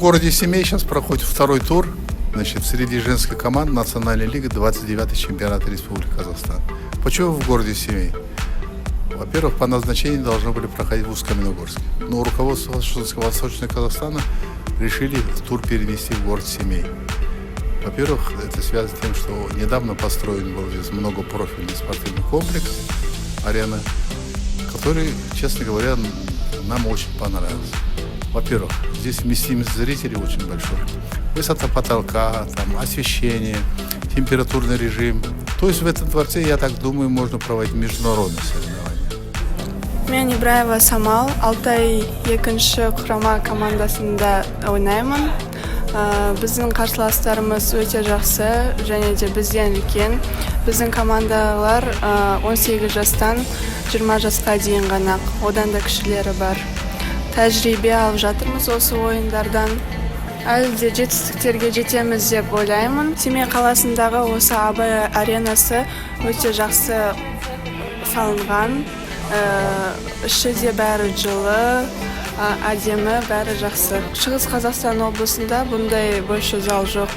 городе Семей сейчас проходит второй тур. Значит, среди женской команд Национальной лиги 29-й чемпионат Республики Казахстан. Почему в городе Семей? Во-первых, по назначению должны были проходить в Усть-Каменогорске. Но руководство Восточного Казахстана решили тур перенести в город Семей. Во-первых, это связано с тем, что недавно построен был здесь многопрофильный спортивный комплекс, арена, который, честно говоря, нам очень понравился. Во-первых, здесь вместимость зрителей очень большой. Высота потолка, там, освещение, температурный режим. То есть в этом дворце, я так думаю, можно проводить международные соревнования. Мен Ибраева Самал, Алтай екінші құрама командасында ойнаймын. Біздің қарсыластарымыз өте жақсы және де бізден үлкен. Біздің командалар 18 жастан 20 жасқа дейін ғана, одан да кішілері бар. Тәжірибе алып жатырмыз осы ойындардан. Әлі де жетістіктерге жетеміз деп ойлаймын. Семей қаласындағы осы Абай аренасы өте жақсы салынған. Іші де бәрі жылы, әдемі, бәрі жақсы. Шығыс Қазақстан облысында бұндай больше зал жоқ.